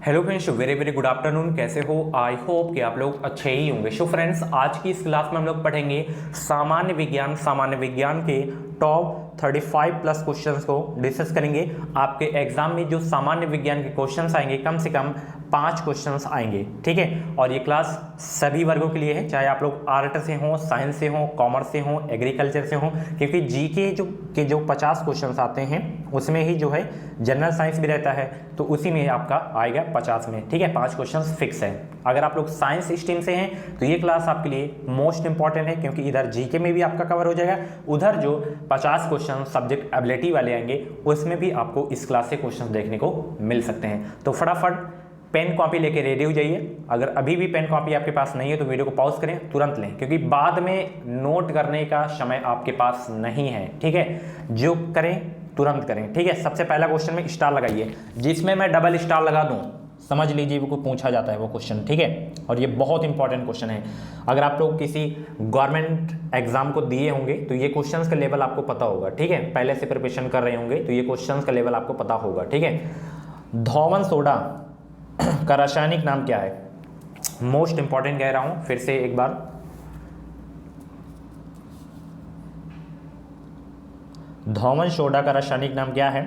Hello friends, very very good afternoon. कैसे हो? I hope कि आप लोग अच्छे ही होंगे। सो फ्रेंड्स, आज की इस क्लास में हम लोग पढ़ेंगे सामान्य विज्ञान के टॉप 35 प्लस क्वेश्चंस को डिस्कस करेंगे। आपके एग्जाम में जो सामान्य विज्ञान के क्वेश्चंस आएंगे, कम से कम 5 क्वेश्चंस आएंगे, ठीक है। और ये क्लास सभी वर्गों के लिए है, चाहे आप लोग आर्ट से हो, साइंस से हो, कॉमर्स से हो, एग्रीकल्चर से हो, क्योंकि जीके जो 50 क्वेश्चंस आते हैं उसमें ही जो है जनरल साइंस भी रहता है, तो उसी में आपका आएगा 50 में, ठीक है। 5 क्वेश्चंस फिक्स है। अगर आप लोग साइंस स्ट्रीम से हैं तो ये क्लास आपके लिए मोस्ट इंपॉर्टेंट है, क्योंकि इधर जीके में भी आपका कवर हो जाएगा, उधर जो 50 क्वेश्चन सब्जेक्ट एबिलिटी वाले आएंगे उसमें भी आपको इस क्लास से क्वेश्चन देखने को मिल सकते हैं। तो फटाफट पेन कॉपी लेके रेडी हो जाइए। अगर अभी भी पेन कॉपी आपके पास नहीं है तो वीडियो को पॉज करें, तुरंत लें, क्योंकि बाद में नोट करने का समय आपके पास नहीं है, ठीक है। जो करें तुरंत करें, ठीक है। सबसे पहला क्वेश्चन में स्टार लगाइए, जिसमें मैं डबल स्टार लगा दूं समझ लीजिए वो पूछा जाता है वो क्वेश्चन, ठीक है। और ये बहुत इंपॉर्टेंट क्वेश्चन है। अगर आप लोग किसी गवर्नमेंट एग्जाम को दिए होंगे तो ये क्वेश्चंस का लेवल आपको पता होगा, ठीक है। पहले से प्रिपरेशन कर रहे होंगे तो ये क्वेश्चंस का लेवल आपको पता होगा, ठीक है। धौवन सोडा का रासायनिक नाम क्या है? मोस्ट इंपॉर्टेंट कह रहा हूं फिर से एक बार। धौवन सोडा का रासायनिक नाम क्या है?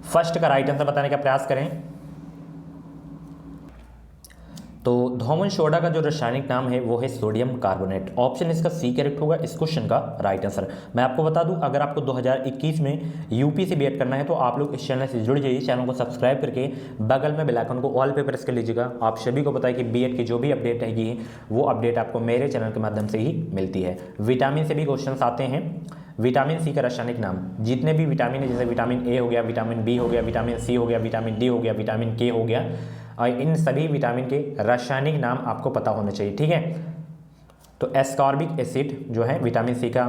फर्स्ट का राइट आंसर बताने का प्रयास करें। तो धौवन सोडा का जो रासायनिक नाम है वो है सोडियम कार्बोनेट। ऑप्शन इसका सी करेक्ट होगा इस क्वेश्चन का राइट आंसर। मैं आपको बता दूं, अगर आपको 2021 में यूपी से बीएड करना है तो आप लोग इस चैनल से जुड़ जाइए। चैनल को सब्सक्राइब करके बगल में बेल आइकन को ऑल पे प्रेस कर लीजिएगा। आप सभी को पता है कि बीएड की जो भी अपडेट रहेगी वो अपडेट आपको मेरे चैनल के माध्यम से ही मिलती है। विटामिन से भी क्वेश्चन आते हैं। विटामिन सी का रासायनिक नाम, जितने भी विटामिन है, जैसे विटामिन ए हो गया, विटामिन बी हो गया, विटामिन सी हो गया, विटामिन डी हो गया, विटामिन के हो गया, और इन सभी विटामिन के रासायनिक नाम आपको पता होना चाहिए, ठीक है। तो एस्कॉर्बिक एसिड जो है विटामिन सी का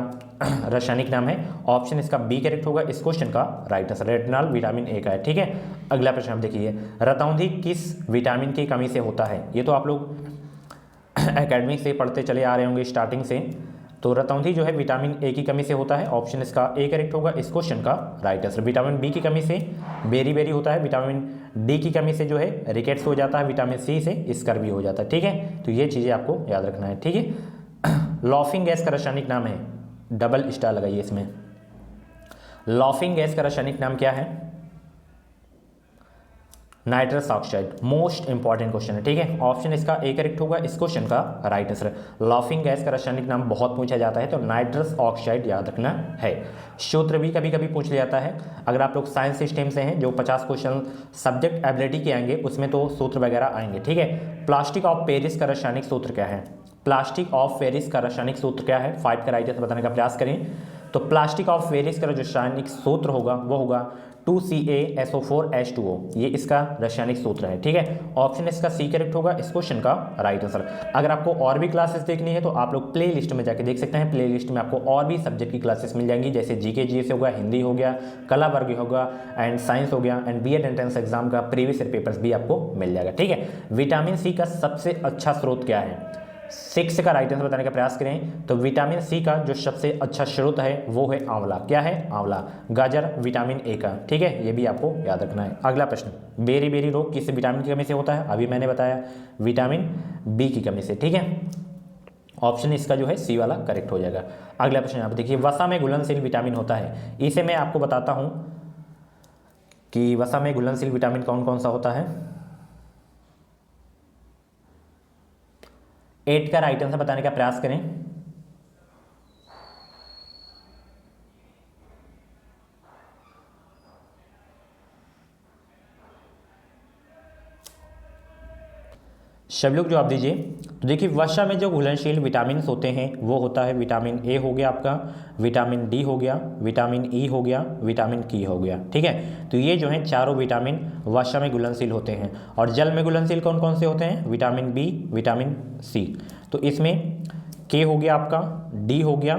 रासायनिक नाम है। ऑप्शन इसका बी करेक्ट होगा इस क्वेश्चन का right answer. Retinol vitamin A का है, ठीक है। अगला प्रश्न आप देखिए, रतौंधी किस विटामिन की कमी से होता है? ये तो आप लोग एकेडमी से पढ़ते चले आ रहे होंगे स्टार्टिंग से। तो रतौंधी जो है विटामिन ए की कमी से होता है। ऑप्शन इसका ए करेक्ट होगा इस क्वेश्चन का राइट आंसर। विटामिन बी की कमी से बेरी होता है। विटामिन डी की कमी से जो है रिकेट्स हो जाता है। विटामिन सी से स्कर्वी हो जाता है, ठीक है। तो ये चीज़ें आपको याद रखना है, ठीक है। लॉफिंग गैस का रासायनिक नाम है, डबल स्टार लगाइए इसमें। लॉफिंग गैस का रासायनिक नाम क्या है? Nitrous oxide. Most important question है, ठीक है। ऑप्शन इसका ए करेक्ट होगा इस क्वेश्चन का राइट आंसर। लॉफिंग गैस का रासायनिक नाम बहुत पूछा जाता है, तो नाइट्रस ऑक्साइड याद रखना है। सूत्र भी कभी कभी पूछ लिया जाता है। अगर आप लोग साइंस स्ट्रीम से हैं, जो 50 क्वेश्चन सब्जेक्ट एबिलिटी के आएंगे उसमें तो सूत्र वगैरह आएंगे, ठीक है। प्लास्टिक ऑफ पेरिस का रासायनिक सूत्र क्या है? प्लास्टिक ऑफ पेरिस का रासायनिक सूत्र क्या है? 5 का राइट आंसर बताने का प्रयास करें। तो प्लास्टिक ऑफ पेरिस का जो रासायनिक सूत्र होगा वो होगा 2CaSO4H2O। ये इसका रासायनिक सूत्र है, ठीक है। ऑप्शन इसका सी करेक्ट होगा इस क्वेश्चन का राइट आंसर। अगर आपको और भी क्लासेस देखनी है तो आप लोग प्ले लिस्ट में जाके देख सकते हैं। प्ले लिस्ट में आपको और भी सब्जेक्ट की क्लासेस मिल जाएंगी, जैसे जीके जीएस हो गया, हिंदी हो गया, कला वर्ग हो गया, एंड साइंस हो गया, एंड बीएड एंट्रेंस एग्जाम का प्रीवियस ईयर पेपर्स भी आपको मिल जाएगा, ठीक है। विटामिन सी का सबसे अच्छा स्रोत क्या है? 6 का राइट आंसर बताने का प्रयास करें। तो विटामिन सी का जो सबसे अच्छा स्रोत है वो है आंवला। क्या है? आंवला। गाजर विटामिन ए का, ठीक है। ये भी आपको याद रखना है। अगला प्रश्न, बेरी रोग किस विटामिन की कमी से होता है? अभी मैंने बताया विटामिन बी की कमी से, ठीक है। ऑप्शन इसका जो है सी वाला करेक्ट हो जाएगा। अगला प्रश्न आप देखिए, वसा में घुलनशील विटामिन होता है। इसे मैं आपको बताता हूं कि वसा में घुलनशील विटामिन कौन कौन सा होता है। 8 का राइट आंसर बताने का प्रयास करें। सब लोग जवाब दीजिए। तो देखिए, वसा में जो घुलनशील विटामिन होते हैं वो होता है विटामिन ए हो गया आपका, विटामिन डी हो गया, विटामिन ई हो गया, विटामिन की हो गया, ठीक है। तो ये जो है चारों विटामिन वसा में घुलनशील होते हैं। और जल में घुलनशील कौन कौन से होते हैं? Vitamin B, vitamin C. तो इसमें के हो गया आपका, डी हो गया,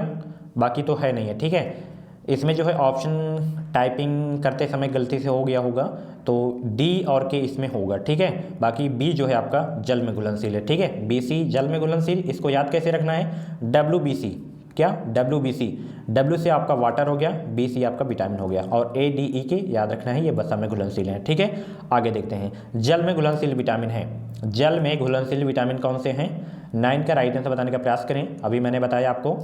बाकी तो है नहीं है, ठीक है। इसमें जो है ऑप्शन टाइपिंग करते समय गलती से हो गया होगा, तो डी और के इसमें होगा, ठीक है। बाकी बी जो है आपका जल में घुलनशील है, ठीक है। BC जल में घुलनशील, इसको याद कैसे रखना है? WBC। क्या? WBC W से आपका वाटर हो गया, B से आपका विटामिन हो गया, और A D E के याद रखना है ये वसा में घुलनशील है। ठीक है, आगे देखते हैं। जल में घुलनशील विटामिन है, जल में घुलनशील विटामिन कौन से हैं? 9 का राइट आंसर बताने का प्रयास करें। अभी मैंने बताया आपको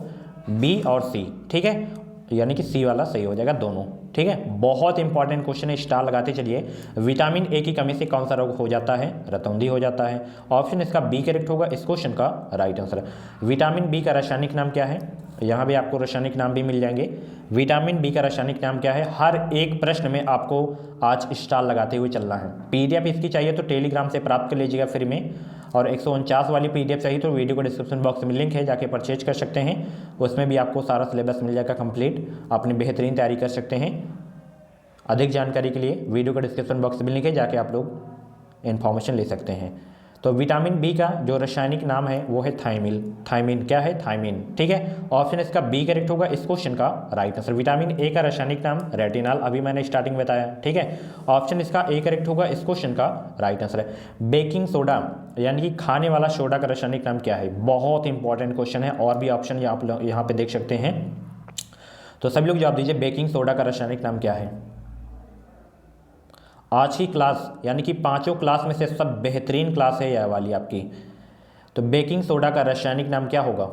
B और C। ठीक है, यानी कि C वाला सही हो जाएगा दोनों। ठीक है, बहुत इंपॉर्टेंट क्वेश्चन है, स्टार लगाते चलिए। विटामिन ए की कमी से कौन सा रोग हो जाता है? रतौंधी हो जाता है। ऑप्शन इसका बी करेक्ट होगा, इस क्वेश्चन का राइट आंसर। विटामिन बी का रासायनिक नाम क्या है? यहाँ भी आपको रासायनिक नाम भी मिल जाएंगे। विटामिन बी का रासायनिक नाम क्या है? हर एक प्रश्न में आपको आज स्टार लगाते हुए चलना है। PDF इसकी चाहिए तो टेलीग्राम से प्राप्त कर लीजिएगा फ्री में, और 149 वाली PDF चाहिए तो वीडियो को डिस्क्रिप्शन बॉक्स में लिंक है, जाके परचेज कर सकते हैं। उसमें भी आपको सारा सिलेबस मिल जाएगा कंप्लीट, अपनी बेहतरीन तैयारी कर सकते हैं। अधिक जानकारी के लिए वीडियो का डिस्क्रिप्शन बॉक्स में लिंक है, जाके आप लोग इन्फॉर्मेशन ले सकते हैं। तो विटामिन बी का जो रासायनिक नाम है वो है थायमिल। थायमिन क्या है? थायमिन। ठीक है, ऑप्शन इसका बी करेक्ट होगा, इस क्वेश्चन का राइट आंसर। विटामिन ए का रासायनिक नाम रेटिनॉल, अभी मैंने स्टार्टिंग में बताया। ठीक है, ऑप्शन इसका ए करेक्ट होगा, इस क्वेश्चन का राइट आंसर है। बेकिंग सोडा यानी कि खाने वाला सोडा का रासायनिक नाम क्या है? बहुत इंपॉर्टेंट क्वेश्चन है, और भी ऑप्शन आप लोग यहाँ पे देख सकते हैं। तो सभी लोग जवाब दीजिए, बेकिंग सोडा का रासायनिक नाम क्या है? आज की क्लास यानी कि पांचों क्लास में से सब बेहतरीन क्लास है यह वाली आपकी। तो बेकिंग सोडा का रासायनिक नाम क्या होगा?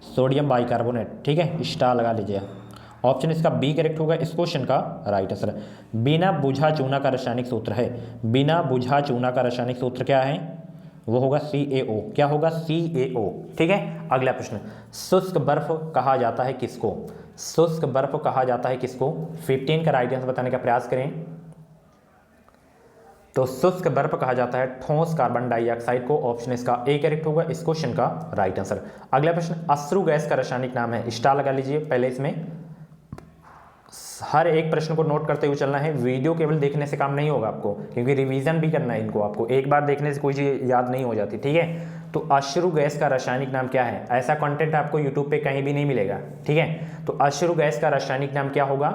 Sodium bicarbonate. ठीक है, स्टार लगा लीजिए। ऑप्शन इसका बी करेक्ट होगा, इस क्वेश्चन का राइट आंसर। बिना बुझा चूना का रासायनिक सूत्र है, बिना बुझा चूना का रासायनिक सूत्र क्या है? वो होगा CaO। क्या होगा? CaO। ठीक है, अगला प्रश्न। शुष्क बर्फ कहा जाता है किसको? शुष्क बर्फ कहा जाता है किसको? 15 का राइट आंसर बताने का प्रयास करें। तो शुष्क बर्फ कहा जाता है ठोस कार्बन डाइऑक्साइड को। ऑप्शन इसका ए करेक्ट होगा, इस क्वेश्चन का राइट आंसर। अगला प्रश्न। अश्रु गैस का रासायनिक नाम है, स्टार लगा लीजिए। पहले इसमें हर एक प्रश्न को नोट करते हुए चलना है, वीडियो केवल देखने से काम नहीं होगा आपको, क्योंकि रिवीजन भी करना है इनको आपको। एक बार देखने से कोई चीज़ याद नहीं हो जाती। ठीक है, तो अश्रु गैस का रासायनिक नाम क्या है? ऐसा कंटेंट आपको यूट्यूब पे कहीं भी नहीं मिलेगा। ठीक है, तो अश्रु गैस का रासायनिक नाम क्या होगा?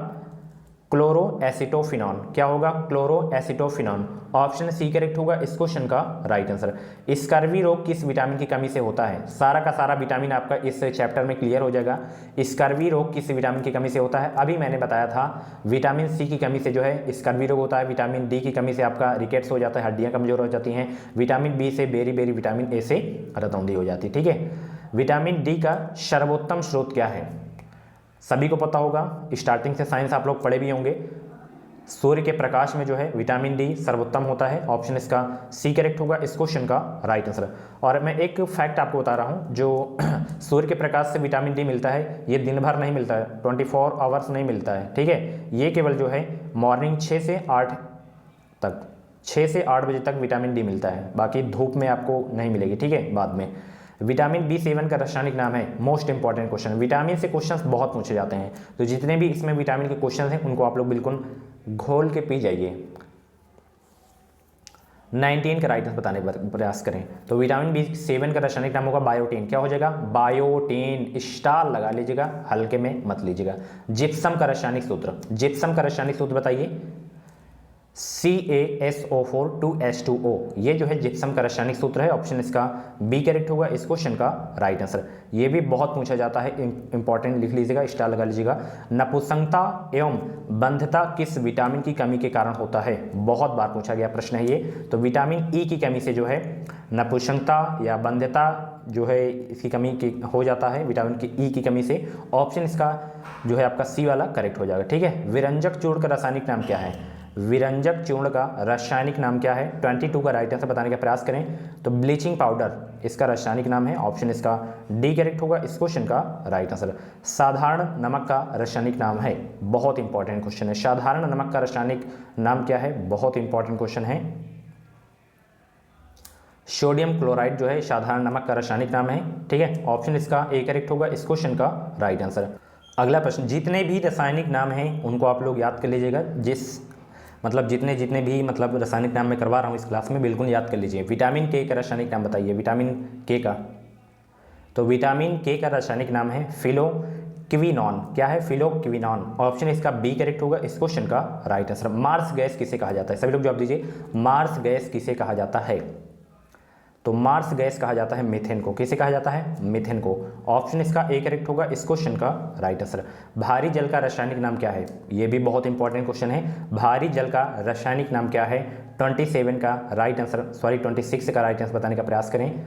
Chloro acetophenone. क्या होगा? Chloro acetophenone. Option C correct होगा, इस क्वेश्चन का राइट आंसर। स्कर्वी रोग किस विटामिन की कमी से होता है? सारा का सारा विटामिन आपका इस चैप्टर में क्लियर हो जाएगा। स्कर्वी रोग किस विटामिन की कमी से होता है? अभी मैंने बताया था, विटामिन सी की कमी से जो है स्कर्वी रोग होता है। विटामिन डी की कमी से आपका रिकेट्स हो जाता है, हड्डियां कमजोर हो जाती हैं। विटामिन बी से बेरी, विटामिन ए से रतौंधी हो जाती है। ठीक है, विटामिन डी का सर्वोत्तम स्रोत क्या है? सभी को पता होगा, स्टार्टिंग से साइंस आप लोग पढ़े भी होंगे। सूर्य के प्रकाश में जो है विटामिन डी सर्वोत्तम होता है। ऑप्शन इसका सी करेक्ट होगा, इस क्वेश्चन का राइट आंसर। और मैं एक फैक्ट आपको बता रहा हूँ, जो सूर्य के प्रकाश से विटामिन डी मिलता है, ये दिन भर नहीं मिलता है, 24 आवर्स नहीं मिलता है। ठीक है, ये केवल जो है मॉर्निंग 6 से 8 तक, 6 से 8 बजे तक विटामिन डी मिलता है, बाकी धूप में आपको नहीं मिलेगी। ठीक है, बाद में। विटामिन B7 का रासायनिक नाम है, मोस्ट इंपॉर्टेंट क्वेश्चन। विटामिन से क्वेश्चंस बहुत पूछे जाते हैं, तो जितने भी इसमें विटामिन के क्वेश्चंस हैं उनको आप लोग बिल्कुल घोल के पी जाइए। 19 का राइट आंसर बताने का प्रयास करें। तो विटामिन B7 का रासायनिक नाम होगा बायोटीन। क्या हो जाएगा? बायोटीन। स्टार लगा लीजिएगा, हल्के में मत लीजिएगा। जिप्सम का रासायनिक सूत्र, जिप्सम का रासायनिक सूत्र बताइए। CaSO4 2H2O, ये जो है जिप्सम का रासायनिक सूत्र है। ऑप्शन इसका बी करेक्ट होगा, इस क्वेश्चन का राइट आंसर। ये भी बहुत पूछा जाता है, इंपॉर्टेंट लिख लीजिएगा, स्टार लगा लीजिएगा। नपुंसकता एवं बंधता किस विटामिन की कमी के कारण होता है? बहुत बार पूछा गया प्रश्न है ये। तो विटामिन ई की कमी से जो है नपुंसकता या बंधता जो है इसकी कमी की हो जाता है, विटामिन की ई की कमी से। ऑप्शन इसका जो है आपका सी वाला करेक्ट हो जाएगा। ठीक है, विरंजक चूर्ण का रासायनिक नाम क्या है? विरंजक चूर्ण का रासायनिक नाम क्या है? 22 का राइट आंसर बताने का प्रयास करें। तो ब्लीचिंग पाउडर इसका रासायनिक नाम है। ऑप्शन इसका डी करेक्ट होगा, इस क्वेश्चन का राइट आंसर। साधारण नमक का रासायनिक नाम है, बहुत इंपॉर्टेंट क्वेश्चन है। साधारण नमक का रासायनिक नाम क्या है? बहुत इंपॉर्टेंट क्वेश्चन है। सोडियम क्लोराइड जो है साधारण नमक का रासायनिक नाम है। ठीक है, ऑप्शन इसका ए करेक्ट होगा, इस क्वेश्चन का राइट आंसर। अगला प्रश्न। जितने भी रासायनिक नाम हैं उनको आप लोग याद कर लीजिएगा, जितने भी रासायनिक नाम मैं करवा रहा हूँ इस क्लास में, बिल्कुल याद कर लीजिए। विटामिन के का रासायनिक नाम बताइए, विटामिन के का। तो विटामिन के का रासायनिक नाम है फिलोक्विनोन। क्या है? फिलोक्विनोन। ऑप्शन इसका बी करेक्ट होगा, इस क्वेश्चन का राइट आंसर। मार्स गैस किसे कहा जाता है? सभी लोग जवाब दीजिए, मार्स गैस किसे कहा जाता है? तो मार्स गैस कहा जाता है मीथेन को। किसे कहा जाता है? मीथेन को। ऑप्शन इसका ए करेक्ट होगा इस क्वेश्चन का राइट आंसर। भारी जल का रासायनिक नाम क्या है? ये भी बहुत इंपॉर्टेंट क्वेश्चन है। भारी जल का रासायनिक नाम क्या है? 27 का राइट आंसर, सॉरी 26 का राइट आंसर बताने का प्रयास करें।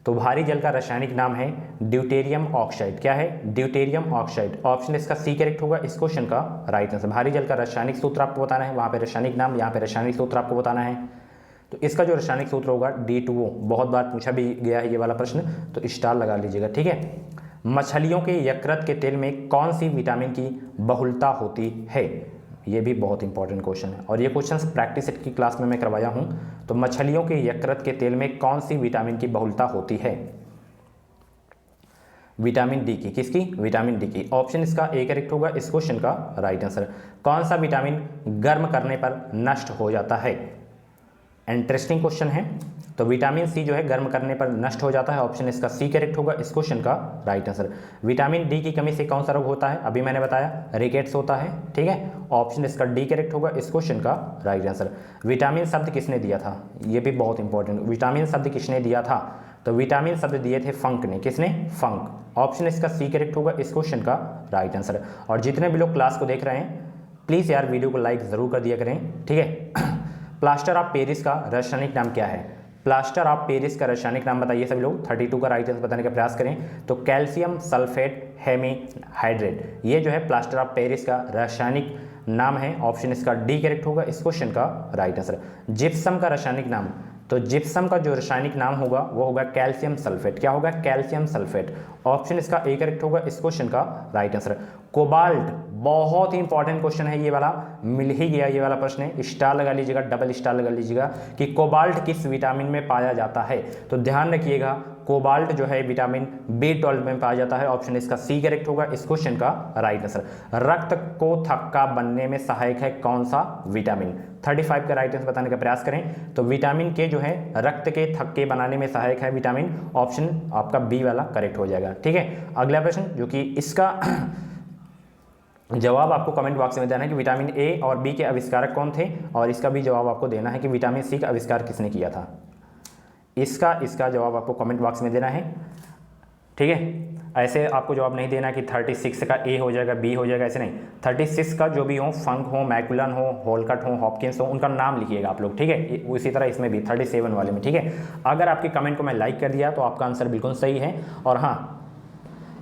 तो भारी जल का रासायनिक नाम है ड्यूटेरियम ऑक्साइड। क्या है? Deuterium oxide. ऑप्शन इसका सी करेक्ट होगा इस क्वेश्चन का राइट आंसर। भारी जल का रासायनिक सूत्र आपको बताना है, वहाँ पे रासायनिक नाम, यहाँ पे रासायनिक सूत्र आपको बताना है। तो इसका जो रासायनिक सूत्र होगा D2O, बहुत बार पूछा भी गया है ये वाला प्रश्न, तो स्टार लगा लीजिएगा, ठीक है। मछलियों के यकृत के तेल में कौन सी विटामिन की बहुलता होती है? ये भी बहुत इंपॉर्टेंट क्वेश्चन है और ये क्वेश्चन प्रैक्टिस सेट की क्लास में मैं करवाया हूँ। तो मछलियों के यकृत के तेल में कौन सी विटामिन की बहुलता होती है? विटामिन डी की। किसकी? विटामिन डी की। ऑप्शन इसका ए करेक्ट होगा इस क्वेश्चन का राइट आंसर। कौन सा विटामिन गर्म करने पर नष्ट हो जाता है? इंटरेस्टिंग क्वेश्चन है। तो विटामिन सी जो है गर्म करने पर नष्ट हो जाता है। ऑप्शन इसका सी करेक्ट होगा इस क्वेश्चन का राइट आंसर। विटामिन डी की कमी से कौन सा रोग होता है? अभी मैंने बताया रिकेट्स होता है, ठीक है। ऑप्शन इसका डी करेक्ट होगा इस क्वेश्चन का राइट आंसर। विटामिन शब्द किसने दिया था? ये भी बहुत इंपॉर्टेंट। विटामिन शब्द किसने दिया था? तो विटामिन शब्द दिए थे फंक ने। किसने? फंक। ऑप्शन इसका सी करेक्ट होगा इस क्वेश्चन का राइट आंसर। और जितने भी लोग क्लास को देख रहे हैं प्लीज़ यार वीडियो को लाइक ज़रूर कर दिया करें, ठीक है। प्लास्टर ऑफ पेरिस का रासायनिक नाम क्या है? प्लास्टर ऑफ पेरिस का रासायनिक नाम बताइए सभी लोग। 32 का राइट आंसर बताने का प्रयास करें। तो कैल्शियम सल्फेट हेमीहाइड्रेट, ये जो है प्लास्टर ऑफ पेरिस का रासायनिक नाम है। ऑप्शन इसका डी करेक्ट होगा इस क्वेश्चन का राइट आंसर। जिप्सम का रासायनिक नाम, तो जिप्सम का जो रासायनिक नाम होगा वो होगा कैल्शियम सल्फेट। क्या होगा? Calcium sulphate. ऑप्शन इसका ए करेक्ट होगा इस क्वेश्चन का राइट आंसर। कोबाल्ट, बहुत ही इंपॉर्टेंट क्वेश्चन है ये वाला, मिल ही गया ये वाला प्रश्न है। स्टार लगा लीजिएगा, डबल स्टार लगा लीजिएगा कि कोबाल्ट किस विटामिन में पाया जाता है। तो ध्यान रखिएगा कोबाल्ट जो है विटामिन B12 में पाया जाता है। ऑप्शन इसका सी करेक्ट होगा इस क्वेश्चन का राइट आंसर। रक्त को थक्का बनने में सहायक है कौन सा विटामिन? 35 का राइट आंसर बताने का प्रयास करें। तो विटामिन के जो है रक्त के थक्के बनाने में सहायक है विटामिन। ऑप्शन आपका बी वाला करेक्ट हो जाएगा, ठीक है। अगला प्रश्न जो कि इसका जवाब आपको कमेंट बॉक्स में देना है कि विटामिन ए और बी के आविष्कारक कौन थे, और इसका भी जवाब आपको देना है कि विटामिन सी का आविष्कार किसने किया था। इसका जवाब आपको कमेंट बॉक्स में देना है, ठीक है। ऐसे आपको जवाब नहीं देना कि 36 का ए हो जाएगा, बी हो जाएगा, ऐसे नहीं। 36 का जो भी हो, फंक हो, मैकुलन हो, होलकट हो, हॉपकिंस हो, उनका नाम लिखिएगा आप लोग, ठीक है। उसी तरह इसमें भी 37 वाले में, ठीक है। अगर आपके कमेंट को मैं लाइक कर दिया तो आपका आंसर बिल्कुल सही है। और हाँ,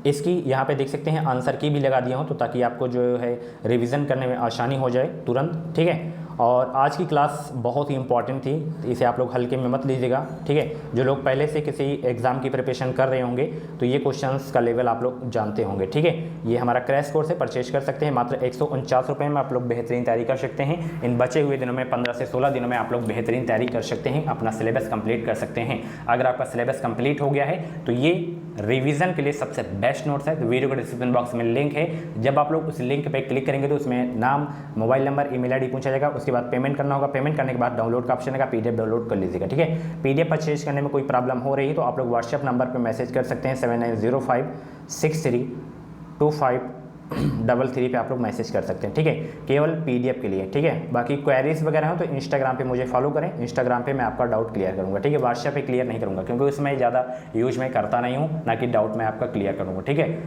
इसकी यहाँ पे देख सकते हैं आंसर की भी लगा दिया हूँ, तो ताकि आपको जो है रिवीजन करने में आसानी हो जाए तुरंत, ठीक है। और आज की क्लास बहुत ही इंपॉर्टेंट थी, इसे आप लोग हल्के में मत लीजिएगा, ठीक है। जो लोग पहले से किसी एग्जाम की प्रिपरेशन कर रहे होंगे तो ये क्वेश्चंस का लेवल आप लोग जानते होंगे, ठीक है। ये हमारा क्रैश कोर्स है, परचेज कर सकते हैं मात्र 149 रुपये में। आप लोग बेहतरीन तैयारी कर सकते हैं। इन बचे हुए दिनों में 15 से 16 दिनों में आप लोग बेहतरीन तैयारी कर सकते हैं, अपना सिलेबस कंप्लीट कर सकते हैं। अगर आपका सिलेबस कंप्लीट हो गया है तो ये रिवीजन के लिए सबसे बेस्ट नोट्स है। तो वीडियो के डिस्क्रिप्शन बॉक्स में लिंक है, जब आप लोग उस लिंक पे क्लिक करेंगे तो उसमें नाम, मोबाइल नंबर, ईमेल आईडी पूछा जाएगा। उसके बाद पेमेंट करना होगा। पेमेंट करने के बाद डाउनलोड का ऑप्शन है, पीडीएफ डाउनलोड कर लीजिएगा, ठीक है। पीडीएफ परचेज करने में कोई प्रॉब्लम हो रही है तो आप लोग व्हाट्सएप नंबर पर मैसेज कर सकते हैं 7905632533 पे आप लोग मैसेज कर सकते हैं, ठीक है, केवल पीडीएफ के लिए, ठीक है। बाकी क्वेरीज वगैरह हो तो इंस्टाग्राम पे मुझे फॉलो करें। इंस्टाग्राम पे मैं आपका डाउट क्लियर करूंगा, ठीक है। व्हाट्सएप पे क्लियर नहीं करूंगा क्योंकि उसमें ज़्यादा यूज मैं करता नहीं हूँ, ना कि डाउट मैं आपका क्लियर करूँगा, ठीक है।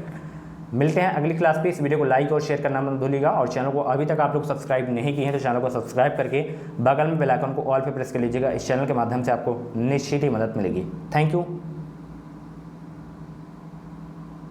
मिलते हैं अगली क्लास पे। इस वीडियो को लाइक और शेयर करना मत भूलिएगा, और चैनल को अभी तक आप लोग सब्सक्राइब नहीं किए हैं तो चैनल को सब्सक्राइब करके बगल में बेल आइकन को ऑल पे प्रेस कर लीजिएगा। इस चैनल के माध्यम से आपको निश्चित ही मदद मिलेगी। Thank you.